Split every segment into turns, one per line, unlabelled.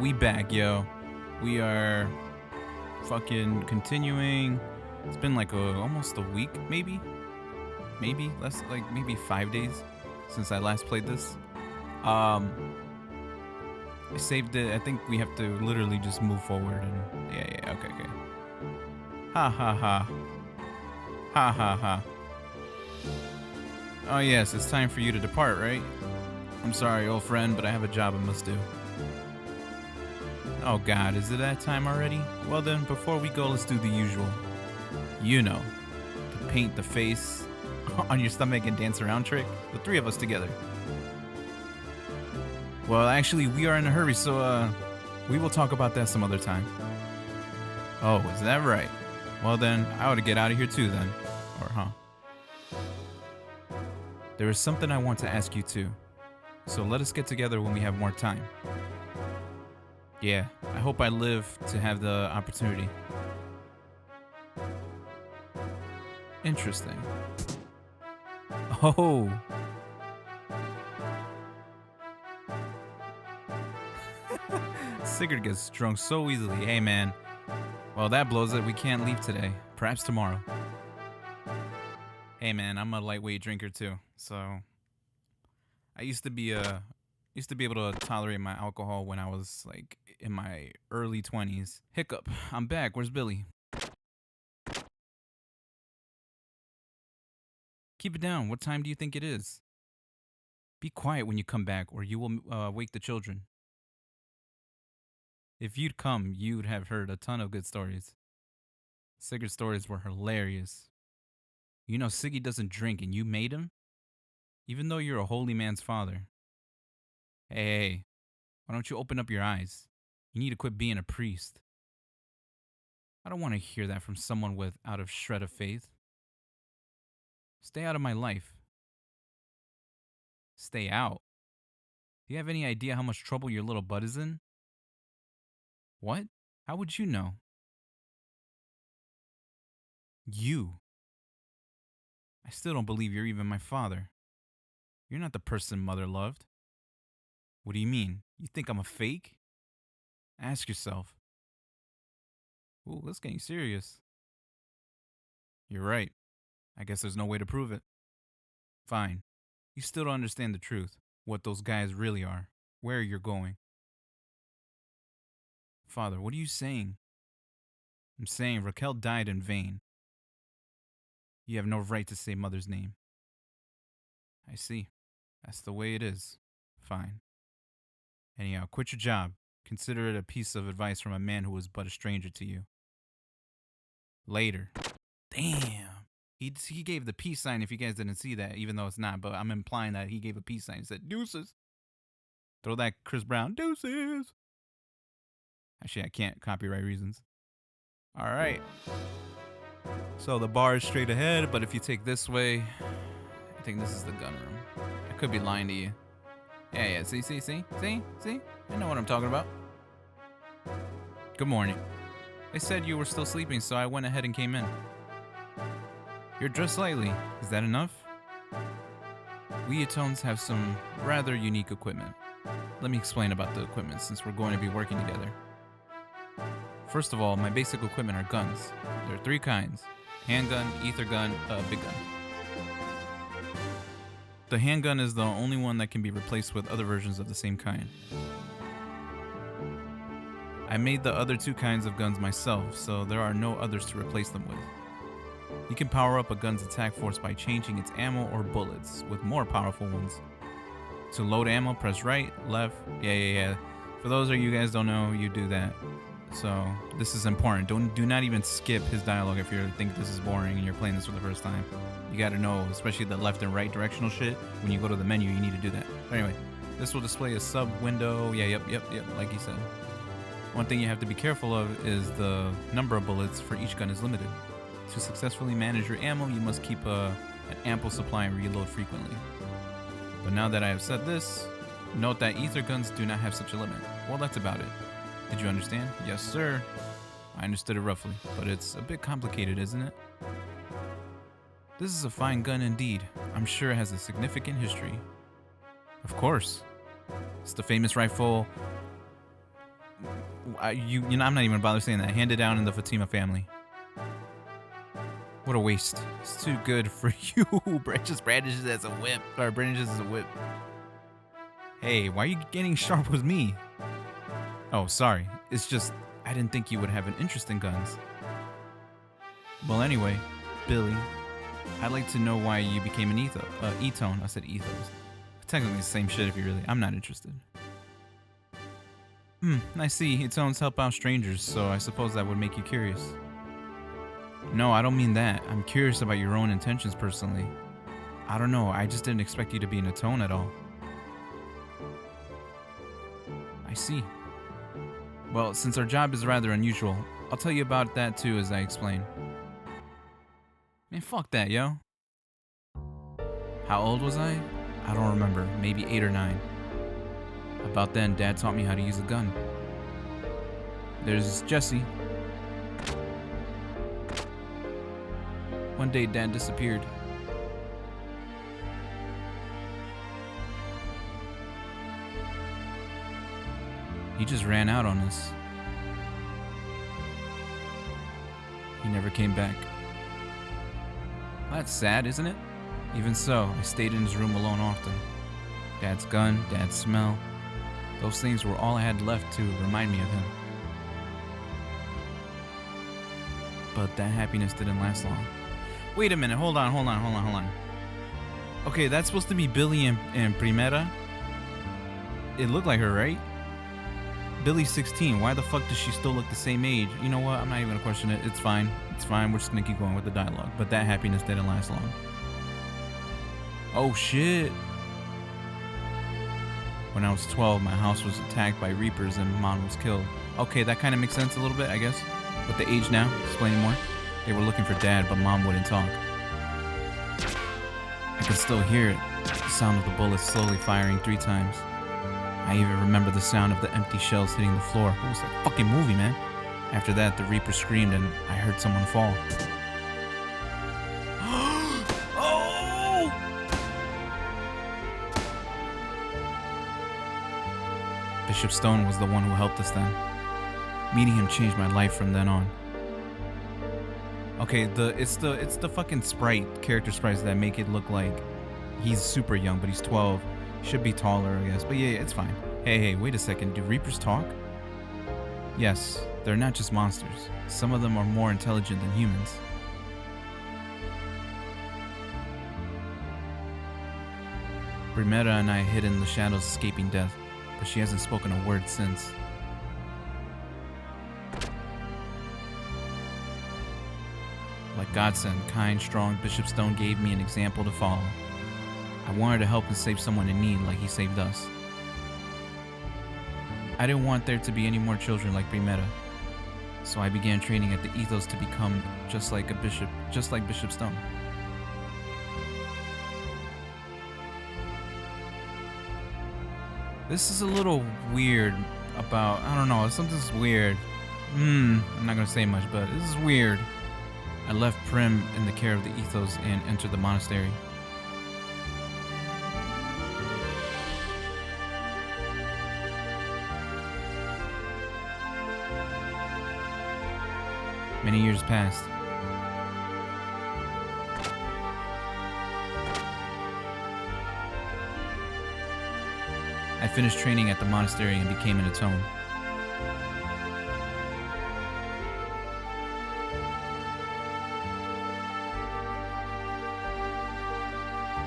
we back, yo. We are fucking continuing. It's been like almost a week, maybe less, like maybe 5 days since I last played this. I saved it. I think we have to literally just move forward and yeah, okay. Ha ha ha. Ha ha ha. Oh yes, it's time for you to depart, right? I'm sorry, old friend, but I have a job I must do. Oh god, is it that time already? Well then, before we go, let's do the usual. You know, the paint the face on your stomach and dance around trick. The three of us together. Well, actually, we are in a hurry, so we will talk about that some other time. Oh, is that right? Well then, I ought to get out of here too then. Or huh? There is something I want to ask you too. So let us get together when we have more time. Yeah, I hope I live to have the opportunity. Interesting. Oh. Sigurd gets drunk so easily. Hey man. Well, that blows it. We can't leave today. Perhaps tomorrow. Hey man, I'm a lightweight drinker too. So I used to be able to tolerate my alcohol when I was like in my early 20s. Hiccup. I'm back. Where's Billy? Keep it down. What time do you think it is? Be quiet when you come back or you will wake the children. If you'd come, you'd have heard a ton of good stories. Sigurd's stories were hilarious. You know Siggy doesn't drink and you made him? Even though you're a holy man's father. Hey, why don't you open up your eyes? You need to quit being a priest. I don't want to hear that from someone without a shred of faith. Stay out of my life. Stay out? Do you have any idea how much trouble your little butt is in? What? How would you know? You. I still don't believe you're even my father. You're not the person mother loved. What do you mean? You think I'm a fake? Ask yourself. Ooh, that's getting serious. You're right. I guess there's no way to prove it. Fine. You still don't understand the truth. What those guys really are. Where you're going. Father, what are you saying? I'm saying Raquel died in vain. You have no right to say mother's name. I see. That's the way it is. Fine. Anyhow, quit your job. Consider it a piece of advice from a man who was but a stranger to you. Later. Damn. He gave the peace sign if you guys didn't see that, even though it's not, but I'm implying that he gave a peace sign. He said, deuces. Throw that Chris Brown, deuces. Actually, I can't, copyright reasons. All right. So the bar is straight ahead, but if you take this way, I think this is the gun room. I could be lying to you. Yeah, see? I know what I'm talking about. Good morning. They said you were still sleeping, so I went ahead and came in. You're dressed slightly. Is that enough? We Atones have some rather unique equipment. Let me explain about the equipment since we're going to be working together. First of all, my basic equipment are guns. There are three kinds: handgun, ether gun, big gun. The handgun is the only one that can be replaced with other versions of the same kind. I made the other two kinds of guns myself, so there are no others to replace them with. You can power up a gun's attack force by changing its ammo or bullets with more powerful ones. To load ammo, press right, left, yeah. For those of you guys don't know, you do that. So this is important. Do not even skip his dialogue if you think this is boring and you're playing this for the first time. You gotta know, especially the left and right directional shit. When you go to the menu, you need to do that. But anyway, this will display a sub window. Yeah, yep, like he said. One thing you have to be careful of is the number of bullets for each gun is limited. To successfully manage your ammo, you must keep an ample supply and reload frequently. But now that I have said this, note that ether guns do not have such a limit. Well, that's about it. Did you understand? Yes, sir. I understood it roughly, but it's a bit complicated, isn't it? This is a fine gun indeed. I'm sure it has a significant history. Of course. It's the famous rifle. I'm not even gonna bother saying that. Handed down in the Fatima family. What a waste. It's too good for you. Just brandishes as a whip. Or brandishes as a whip. Hey, why are you getting sharp with me? Oh, sorry. It's just, I didn't think you would have an interest in guns. Well, anyway, Billy, I'd like to know why you became an E-tone. I said ethos. Technically the same shit if you really... I'm not interested. I see. E-tones help out strangers, so I suppose that would make you curious. No, I don't mean that. I'm curious about your own intentions personally. I don't know. I just didn't expect you to be an Atone at all. I see. Well, since our job is rather unusual, I'll tell you about that too as I explain. Man, fuck that, yo. How old was I? I don't remember. Maybe 8 or 9. About then, Dad taught me how to use a gun. There's Jesse. One day, Dad disappeared. He just ran out on us. He never came back. That's sad, isn't it? Even so, I stayed in his room alone often. Dad's gun, Dad's smell. Those things were all I had left to remind me of him. But that happiness didn't last long. Wait a minute, hold on. Okay, that's supposed to be Billy and Primera? It looked like her, right? Billy's 16. Why the fuck does she still look the same age? You know what? I'm not even gonna question it. It's fine. We're just gonna keep going with the dialogue. But that happiness didn't last long. Oh shit. When I was 12, my house was attacked by Reapers and Mom was killed. Okay, that kind of makes sense a little bit, I guess. With the age now, explaining more. They were looking for Dad, but Mom wouldn't talk. I could still hear it. The sound of the bullets slowly firing 3 times. I even remember the sound of the empty shells hitting the floor. It was like a fucking movie, man. After that, the Reaper screamed and I heard someone fall. Oh! Bishop Stone was the one who helped us then. Meeting him changed my life from then on. Okay, it's the fucking character sprites that make it look like he's super young, but he's 12. Should be taller, I guess. But yeah, it's fine. Hey, wait a second. Do Reapers talk? Yes, they're not just monsters. Some of them are more intelligent than humans. Primera and I hid in the shadows escaping death, but she hasn't spoken a word since. Like godsend, kind, strong Bishop Stone gave me an example to follow. I wanted to help and save someone in need like he saved us. I didn't want there to be any more children like Primera, so I began training at the ethos to become just like Bishop Stone. This is a little weird about, I don't know, something's weird. I'm not gonna say much, but this is weird. I left Prim in the care of the ethos and entered the monastery. Many years passed. I finished training at the monastery and became an Atone.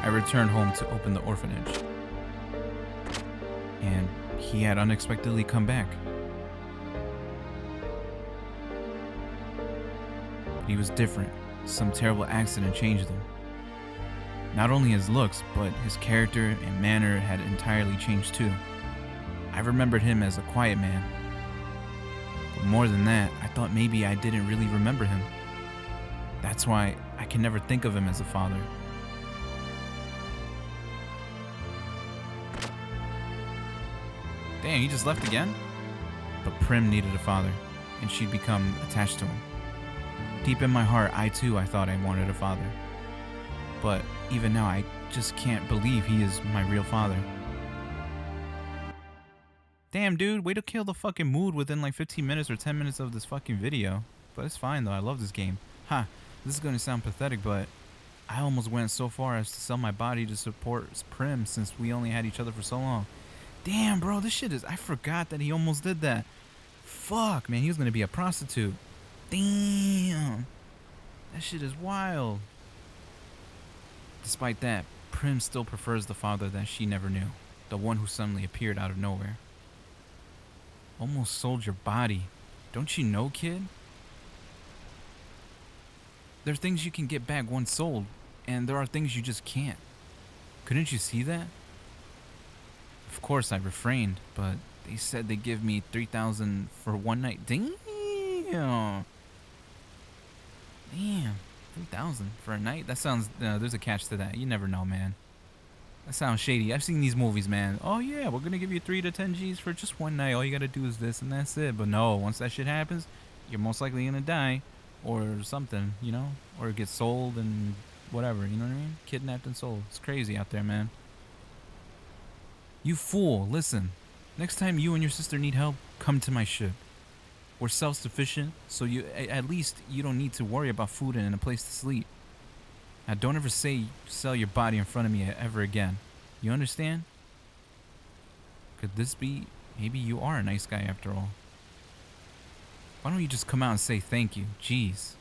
I returned home to open the orphanage. And he had unexpectedly come back. He was different. Some terrible accident changed him. Not only his looks, but his character and manner had entirely changed too. I remembered him as a quiet man. But more than that, I thought maybe I didn't really remember him. That's why I can never think of him as a father. Damn, he just left again? But Prim needed a father, and she'd become attached to him. Deep in my heart, I thought I wanted a father. But even now, I just can't believe he is my real father. Damn, dude, way to kill the fucking mood within like 15 minutes or 10 minutes of this fucking video. But it's fine, though. I love this game. Ha, this is going to sound pathetic, but I almost went so far as to sell my body to support Prim since we only had each other for so long. Damn, bro, this shit is... I forgot that he almost did that. Fuck, man, he was going to be a prostitute. Damn. That shit is wild. Despite that, Prim still prefers the father that she never knew. The one who suddenly appeared out of nowhere. Almost sold your body. Don't you know, kid? There are things you can get back once sold, and there are things you just can't. Couldn't you see that? Of course, I refrained, but they said they'd give me $3,000 for one night. Damn. Damn. $3,000 for a night? That sounds... there's a catch to that. You never know, man. That sounds shady. I've seen these movies, man. Oh, yeah, we're going to give you 3 to 10 G's for just one night. All you got to do is this, and that's it. But no, once that shit happens, you're most likely going to die. Or something, you know? Or get sold and whatever, you know what I mean? Kidnapped and sold. It's crazy out there, man. You fool, listen. Next time you and your sister need help, come to my ship. We're self-sufficient, so you at least you don't need to worry about food and a place to sleep. Now, don't ever say sell your body in front of me ever again. You understand? Could this be... Maybe you are a nice guy after all. Why don't you just come out and say thank you? Jeez.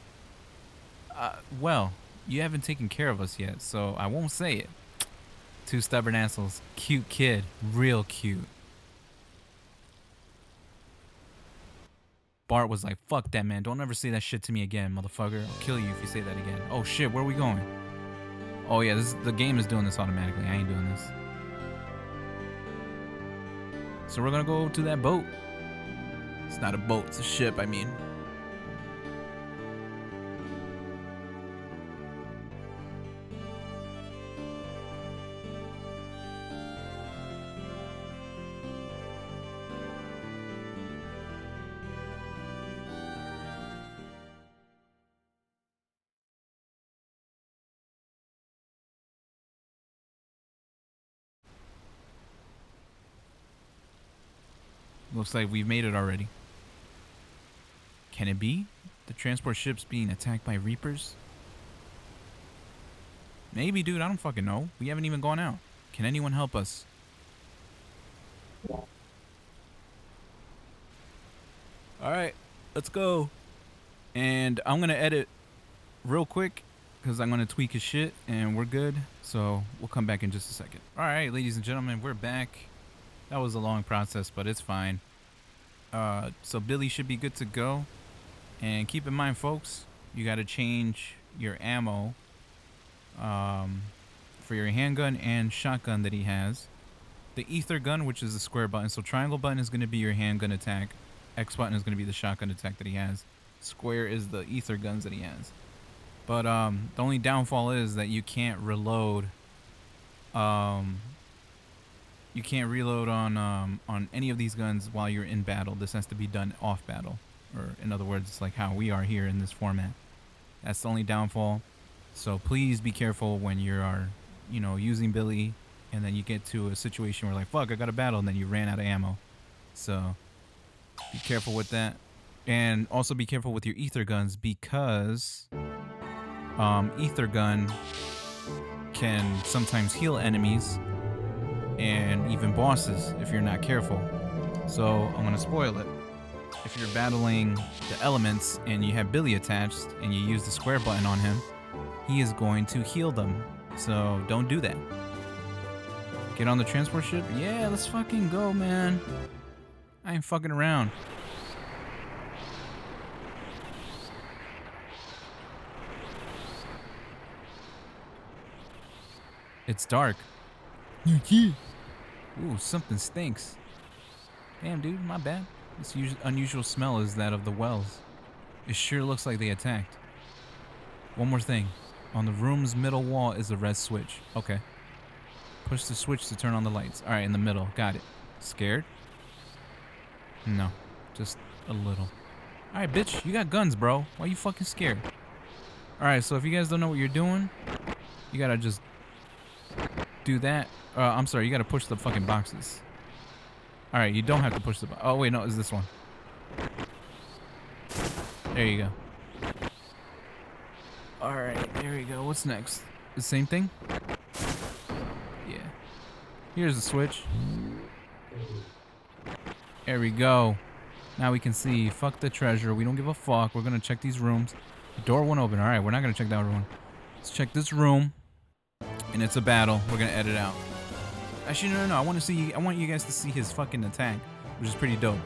Well, you haven't taken care of us yet, so I won't say it. 2 stubborn assholes. Cute kid. Real cute. Bart was like, fuck that, man. Don't ever say that shit to me again, motherfucker. I'll kill you if you say that again. Oh, shit. Where are we going? Oh, yeah. The game is doing this automatically. I ain't doing this. So we're going to go to that boat. It's not a boat. It's a ship, I mean. Looks like we've made it already. Can it be? The transport ship's being attacked by Reapers? Maybe, dude. I don't fucking know. We haven't even gone out. Can anyone help us? Alright, let's go. And I'm going to edit real quick because I'm going to tweak his shit and we're good. So we'll come back in just a second. Alright, ladies and gentlemen, we're back. That was a long process, but it's fine. So Billy should be good to go. And keep in mind, folks, you got to change your ammo for your handgun and shotgun that he has. The ether gun, which is the square button. So triangle button is going to be your handgun attack. X button is going to be the shotgun attack that he has. Square is the ether guns that he has. But the only downfall is that you can't reload. You can't reload on any of these guns while you're in battle. This has to be done off battle. Or in other words, it's like how we are here in this format. That's the only downfall. So please be careful when you are, you know, using Billy and then you get to a situation where like, fuck, I got a battle, and then you ran out of ammo. So be careful with that. And also be careful with your ether guns because ether gun can sometimes heal enemies and even bosses if you're not careful. So I'm gonna spoil it. If you're battling the elements and you have Billy attached and you use the square button on him, he is going to heal them. So don't do that. Get on the transport ship? Yeah, let's fucking go, man. I ain't fucking around. It's dark. Ooh, something stinks. Damn, dude, my bad. This unusual smell is that of the wells. It sure looks like they attacked. One more thing. On the room's middle wall is a red switch. Okay. Push the switch to turn on the lights. Alright, in the middle. Got it. Scared? No. Just a little. Alright, bitch. You got guns, bro. Why you fucking scared? Alright, so if you guys don't know what you're doing, you gotta just do that. I'm sorry, you gotta push the fucking boxes. All right, you don't have to push the button. Oh wait, no, it's this one. There you go. All right, there we go. What's next? The same thing? Yeah. Here's the switch. There we go. Now we can see. Fuck the treasure. We don't give a fuck. We're gonna check these rooms. The door won't open. All right, we're not gonna check that one. Let's check this room. And it's a battle. We're gonna edit out. Actually, no. I want to see. I want you guys to see his fucking attack, which is pretty dope.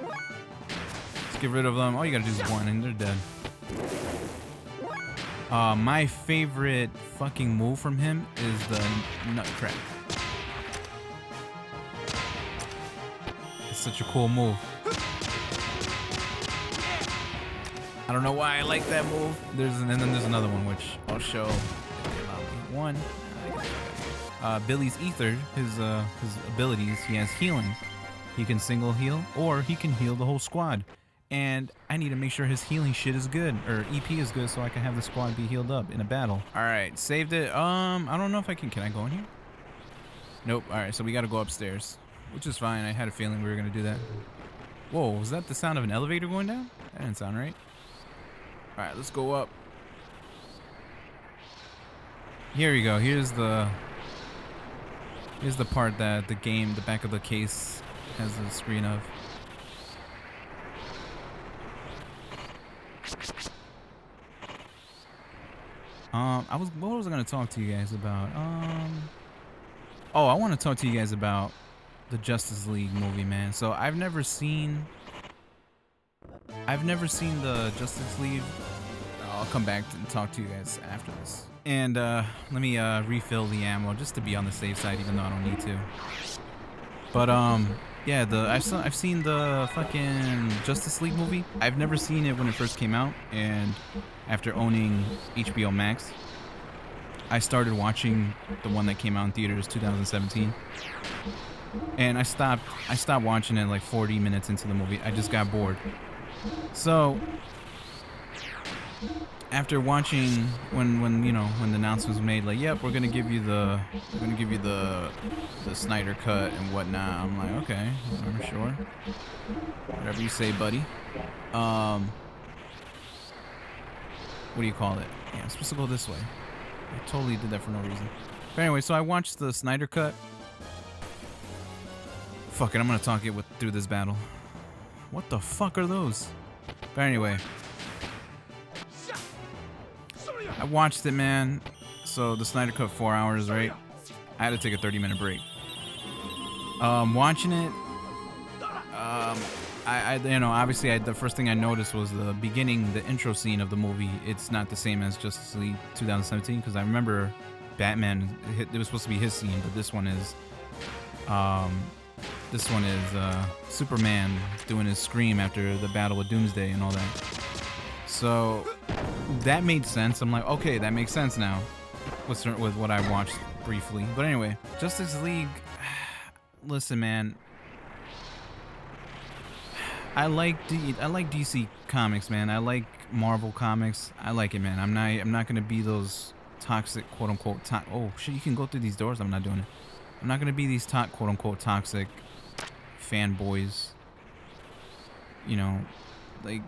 Let's get rid of them. All you gotta do is one, and they're dead. My favorite fucking move from him is the nutcrack. It's such a cool move. I don't know why I like that move. And then there's another one which I'll show. One. Billy's ether, his abilities. He has healing. He can single heal, or he can heal the whole squad. And I need to make sure his healing shit is good, or EP is good, so I can have the squad be healed up in a battle. All right, saved it. I don't know if I can. Can I go in here? Nope. All right, so we got to go upstairs, which is fine. I had a feeling we were gonna do that. Whoa, was that the sound of an elevator going down? That didn't sound right. All right, let's go up. Here we go. Here's the part that the game, the back of the case, has a screen of. What was I gonna talk to you guys about? Oh, I want to talk to you guys about the Justice League movie, man. So I've never seen the Justice League. I'll come back and talk to you guys after this. And let me refill the ammo just to be on the safe side, even though I don't need to. But yeah, I've seen the fucking Justice League movie. I've never seen it when it first came out, and after owning HBO Max, I started watching the one that came out in theaters 2017. And I stopped watching it like 40 minutes into the movie. I just got bored. So after watching when the announcement was made, like, yep, we're gonna give you the Snyder cut and whatnot, I'm like, okay, I'm sure, whatever you say, buddy. What do you call it? Yeah, I'm supposed to go this way. I totally did that for no reason. But anyway, so I watched the Snyder cut. Fuck it, I'm gonna talk it through this battle. What the fuck are those? But anyway, I watched it, man. So the Snyder cut, 4 hours, right? I had to take a 30-minute break. Watching it, obviously the first thing I noticed was the beginning, the intro scene of the movie. It's not the same as Justice League 2017, because I remember Batman, it was supposed to be his scene, but this one is Superman doing his scream after the battle with Doomsday and all that. So that made sense. I'm like, okay, that makes sense now with what I watched briefly. But anyway, Justice League, listen, man, I like DC comics, man. I like Marvel comics. I like it, man. I'm not gonna be those toxic, quote unquote, oh shit, you can go through these doors. I'm not doing it. I'm not gonna be these quote unquote toxic fanboys. You know, like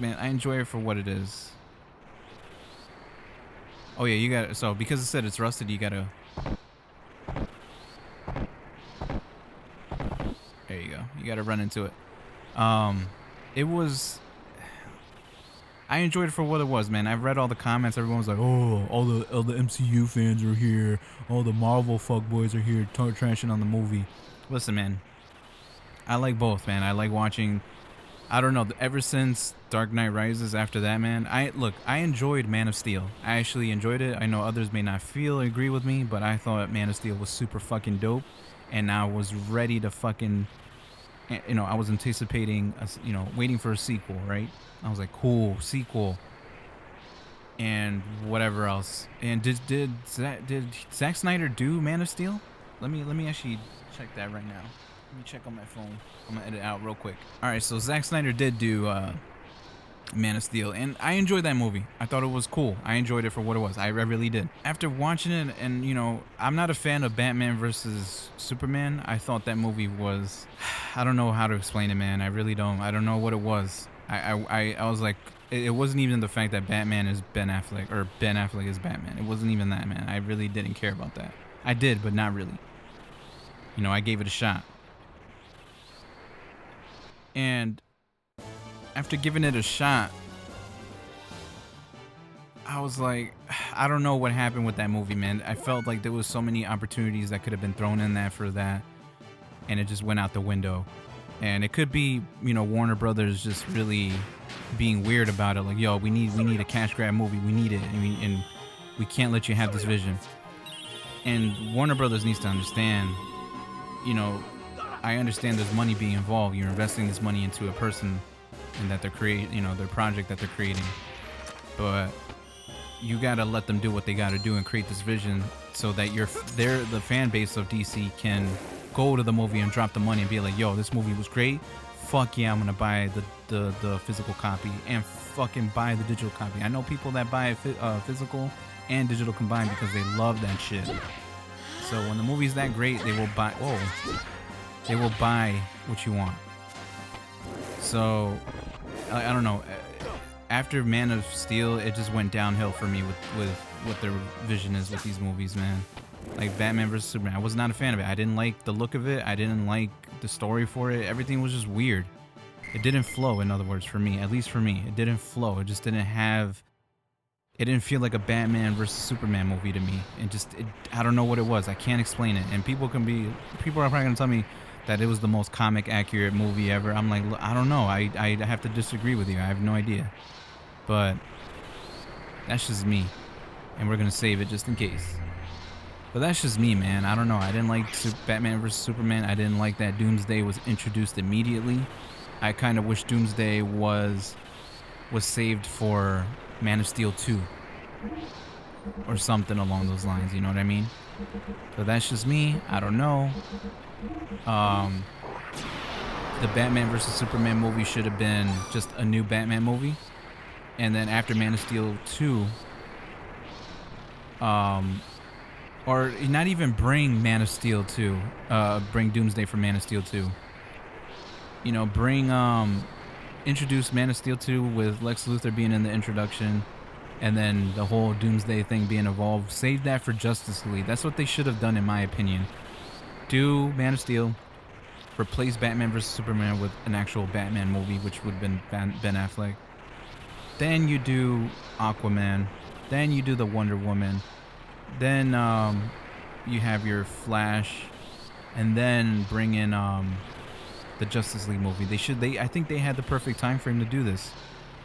man, I enjoy it for what it is. Oh yeah, you got, so because it said it's rusted, you gotta. There you go. You gotta run into it. It was. I enjoyed it for what it was, man. I've read all the comments. Everyone was like, "Oh, all the MCU fans are here. All the Marvel fuckboys are here, trashing on the movie." Listen, man. I like both, man. I like watching. I don't know. Ever since Dark Knight Rises, after that, man, I enjoyed Man of Steel. I actually enjoyed it. I know others may not agree with me, but I thought Man of Steel was super fucking dope, and I was ready to fucking, I was anticipating, waiting for a sequel, right? I was like, cool, sequel, and whatever else. And did Zack Snyder do Man of Steel? Let me actually check that right now. Let me check on my phone. I'm gonna edit out real quick. All right, so Zack Snyder did do Man of Steel, and I enjoyed that movie. I thought it was cool. I enjoyed it for what it was. I really did. After watching it, and you know, I'm not a fan of Batman versus Superman. I thought that movie was, I don't know how to explain it, man. I really don't. I don't know what it was. I was like, it wasn't even the fact that Batman is Ben Affleck or Ben Affleck is Batman. It wasn't even that, man. I really didn't care about that. I did, but not really. You know, I gave it a shot. And after giving it a shot, I was like, I don't know what happened with that movie, man. I felt like there was so many opportunities that could have been thrown in there for that, and it just went out the window. And it could be, you know, Warner Brothers just really being weird about it. Like, yo, we need a cash grab movie. We need it, and we can't let you have this vision. And Warner Brothers needs to understand, you know, I understand there's money being involved. You're investing this money into a person and that they're creating, you know, their project that they're creating. But you gotta let them do what they gotta do and create this vision so that the fan base of DC can go to the movie and drop the money and be like, yo, this movie was great. Fuck yeah, I'm gonna buy the physical copy and fucking buy the digital copy. I know people that buy physical and digital combined because they love that shit. So when the movie's that great, they will buy. Whoa, they will buy what you want. So I don't know. After Man of Steel, it just went downhill for me with what their vision is with these movies, man. Like Batman vs Superman, I was not a fan of it. I didn't like the look of it. I didn't like the story for it. Everything was just weird. It didn't flow, in other words, for me. At least for me, it didn't flow. It just didn't have. It didn't feel like a Batman versus Superman movie to me. I don't know what it was. I can't explain it. And people are probably gonna tell me that it was the most comic accurate movie ever. I'm like, I don't know. I have to disagree with you. I have no idea. But that's just me. And we're gonna save it just in case. But that's just me, man. I don't know. I didn't like Batman vs Superman. I didn't like that Doomsday was introduced immediately. I kind of wish Doomsday was saved for Man of Steel 2 or something along those lines. You know what I mean? But that's just me. I don't know. The Batman vs Superman movie should have been just a new Batman movie, and then after Man of Steel 2, or not even bring Man of Steel 2, bring Doomsday for Man of Steel 2. You know, introduce Man of Steel 2 with Lex Luthor being in the introduction, and then the whole Doomsday thing being involved. Save that for Justice League. That's what they should have done, in my opinion. Do Man of Steel, replace Batman vs Superman with an actual Batman movie, which would have been Ben Affleck. Then you do Aquaman. Then you do the Wonder Woman. Then you have your Flash, and then bring in the Justice League movie. I think they had the perfect time frame to do this.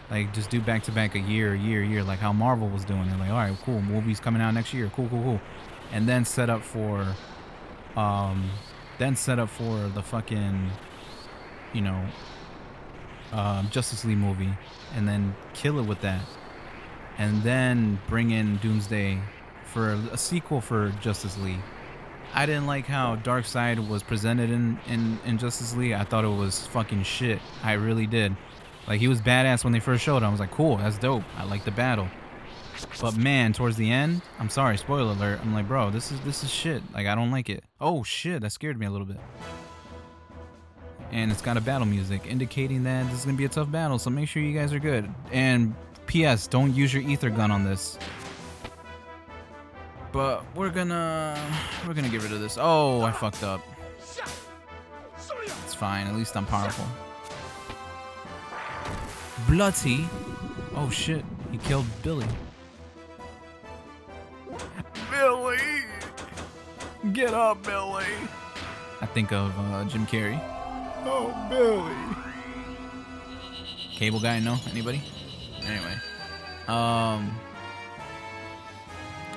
Like, just do back to back a year, like how Marvel was doing. They're like, all right, cool, movies coming out next year, cool, and then set up for the fucking, you know, Justice League movie, and then kill it with that, and then bring in Doomsday for a sequel for Justice League. I didn't like how Darkseid was presented in Justice League. I thought it was fucking shit. I really did. Like, he was badass when they first showed him. I was like, cool, that's dope. I like the battle. But man, towards the end, I'm sorry, spoiler alert. I'm like, bro, this is shit. Like, I don't like it. Oh shit, that scared me a little bit. And it's got a battle music indicating that this is gonna be a tough battle. So make sure you guys are good. And P.S. don't use your ether gun on this. But we're gonna get rid of this. Oh, I fucked up. It's fine. At least I'm powerful. Bloody. Oh shit. He killed Billy. Billy! Get up, Billy! I think of Jim Carrey. Oh, Billy. Cable guy, no? Anybody? Anyway.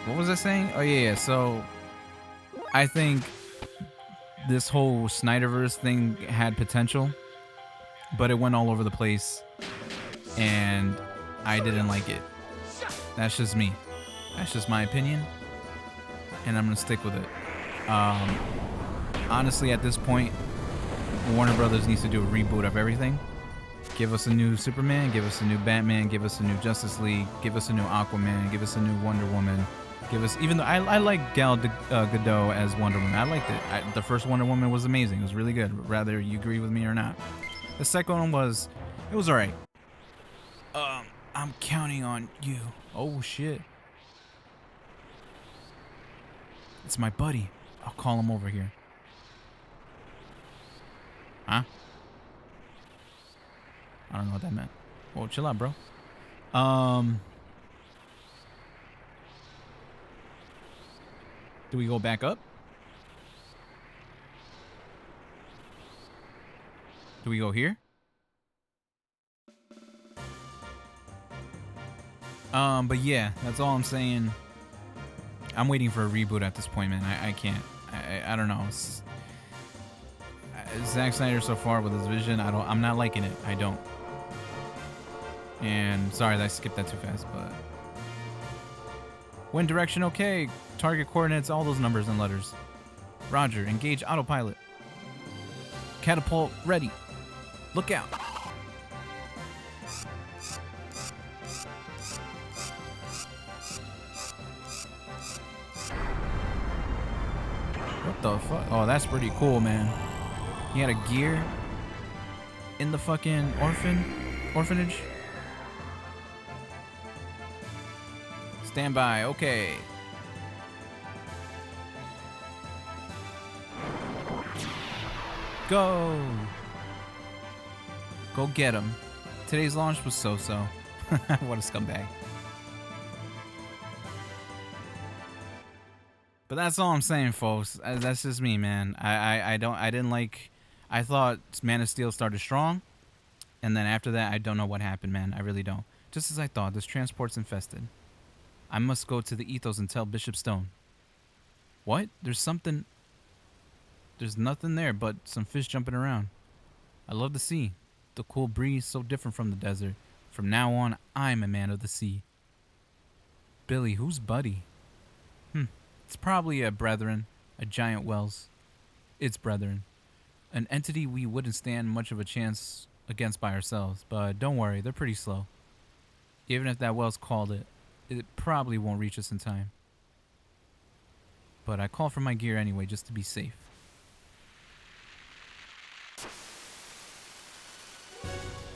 What was I saying? Oh, yeah. So, I think this whole Snyderverse thing had potential, but it went all over the place, and I didn't like it. That's just me. That's just my opinion, and I'm gonna stick with it. Honestly, at this point, Warner Brothers needs to do a reboot of everything. Give us a new Superman, give us a new Batman, give us a new Justice League, give us a new Aquaman, give us a new Wonder Woman. Give us, even though I like Gal Gadot as Wonder Woman. I liked it. The first Wonder Woman was amazing. It was really good, whether you agree with me or not. The second one was, it was alright. I'm counting on you. Oh shit. It's my buddy. I'll call him over here. Huh? I don't know what that meant. Whoa, chill out, bro. Do we go back up? Do we go here? But yeah, that's all I'm saying. I'm waiting for a reboot at this point, man. I can't. I don't know. Zack Snyder so far with his vision, I'm not liking it. I don't. And sorry that I skipped that too fast, but wind direction okay. Target coordinates, all those numbers and letters. Roger, engage autopilot. Catapult ready. Look out. What the fuck? Oh, that's pretty cool, man. He had a gear in the fucking orphanage. Stand by, okay. Go! Go get him. Today's launch was so-so. What a scumbag. But that's all I'm saying, folks. That's just me, man. I didn't like... I thought Man of Steel started strong. And then after that, I don't know what happened, man. I really don't. Just as I thought, this transport's infested. I must go to the Ethos and tell Bishop Stone. What? There's nothing there but some fish jumping around. I love the sea. The cool breeze, so different from the desert. From now on, I'm a man of the sea. Billy, who's Buddy? It's probably a brethren, a giant Wells. It's brethren. An entity we wouldn't stand much of a chance against by ourselves, but don't worry, they're pretty slow. Even if that Wells called it, it probably won't reach us in time. But I call for my gear anyway, just to be safe.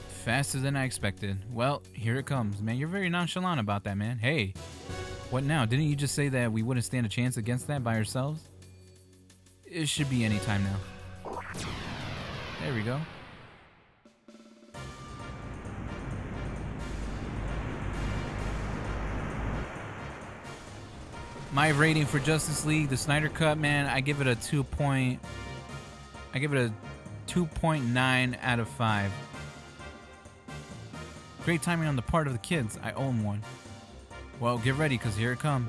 Faster than I expected. Well, here it comes. Man, you're very nonchalant about that, man. Hey, what now? Didn't you just say that we wouldn't stand a chance against that by ourselves? It should be any time now. There we go. My rating for Justice League, the Snyder Cut, man, I give it a 2.9 out of 5. Great timing on the part of the kids. I own one. Well, get ready, because here it comes.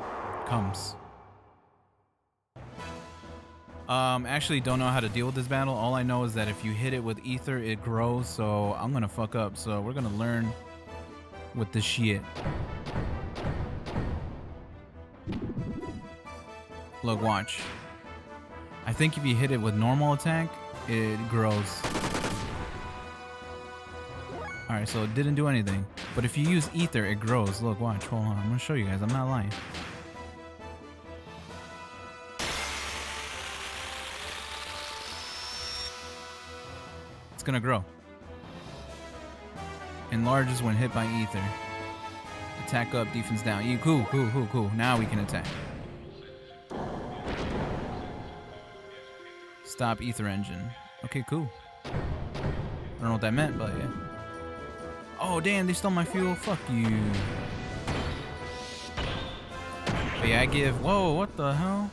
Actually don't know how to deal with this battle. All I know is that if you hit it with ether, it grows, so I'm gonna fuck up. So we're gonna learn with this shit. Look, watch. I think if you hit it with normal attack, it grows. Alright, so it didn't do anything. But if you use ether, it grows. Look, watch. Hold on. I'm gonna show you guys. I'm not lying. It's gonna grow. Enlarges when hit by ether. Attack up, defense down. Cool. Now we can attack. Stop ether engine. Okay, cool. I don't know what that meant, but yeah. Oh, damn, they stole my fuel. Fuck you. But yeah, I give... Whoa, what the hell?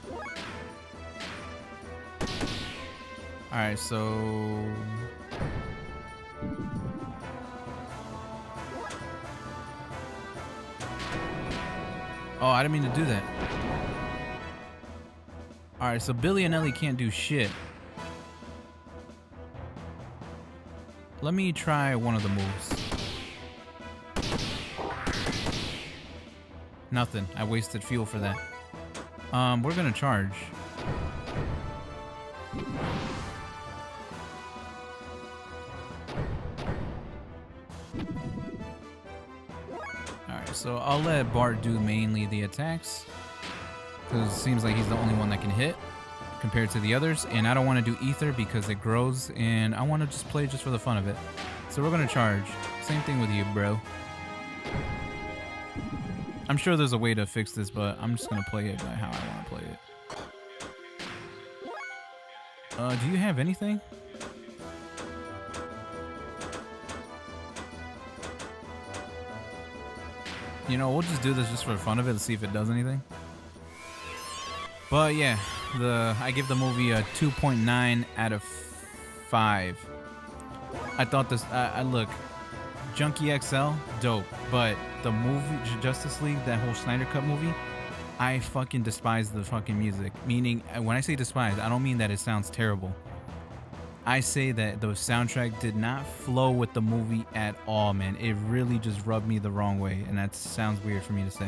Alright, so... Oh, I didn't mean to do that. Alright, so Billy and Ellie can't do shit. Let me try one of the moves. Nothing. I wasted fuel for that. We're gonna charge. So I'll let Bart do mainly the attacks, because it seems like he's the only one that can hit compared to the others. And I don't want to do Ether because it grows, and I want to just play just for the fun of it. So we're going to charge. Same thing with you, bro. I'm sure there's a way to fix this, but I'm just going to play it by how I want to play it. Do you have anything? You know, we'll just do this just for the fun of it. Let's see if it does anything. But yeah, I give the movie a 2.9 out of 5. I thought this. Look, Junkie XL, dope. But the movie Justice League, that whole Snyder Cut movie, I fucking despise the fucking music. Meaning, when I say despise, I don't mean that it sounds terrible. I say that the soundtrack did not flow with the movie at all, man. It really just rubbed me the wrong way, and that sounds weird for me to say.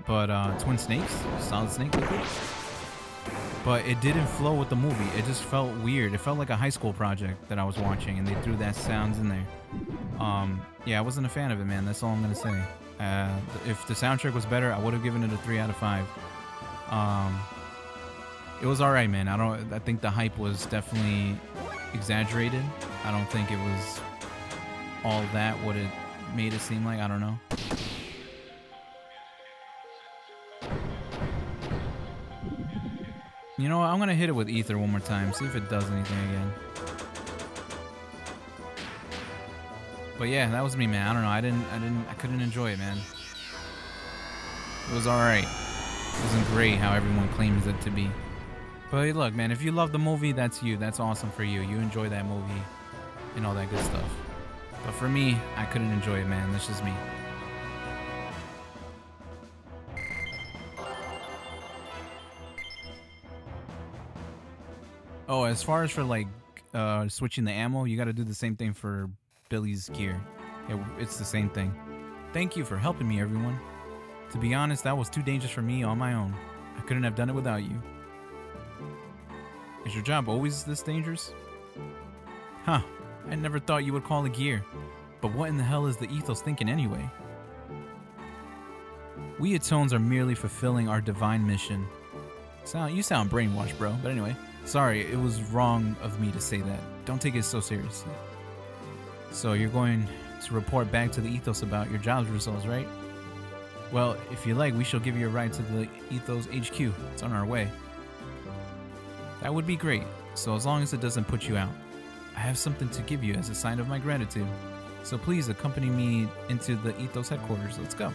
But Twin Snakes, Solid Snake Liquid. But it didn't flow with the movie. It just felt weird. It felt like a high school project that I was watching, and they threw that sounds in there. Yeah, I wasn't a fan of it, man. That's all I'm gonna say. If the soundtrack was better, I would have given it a 3 out of 5. It was all right, man. I think the hype was definitely exaggerated. I don't think it was all that what it made it seem like. I don't know. You know what? I'm gonna hit it with Ether one more time. See if it does anything again. But yeah, that was me, man. I don't know. I couldn't enjoy it, man. It was all right. It wasn't great how everyone claims it to be. But hey, look, man, if you love the movie, that's you. That's awesome for you. You enjoy that movie and all that good stuff. But for me, I couldn't enjoy it, man. That's just me. Oh, as far as for like switching the ammo, you got to do the same thing for Billy's gear. It's the same thing. Thank you for helping me, everyone. To be honest, that was too dangerous for me on my own. I couldn't have done it without you. Is your job always this dangerous? Huh, I never thought you would call it gear. But what in the hell is the ethos thinking anyway? We Atones are merely fulfilling our divine mission. You sound brainwashed, bro. But anyway, sorry, it was wrong of me to say that. Don't take it so seriously. So you're going to report back to the ethos about your job's results, right? Well, if you like, we shall give you a ride to the ethos HQ. It's on our way. That would be great, so as long as it doesn't put you out. I have something to give you as a sign of my gratitude. So please accompany me into the Ethos headquarters. Let's go.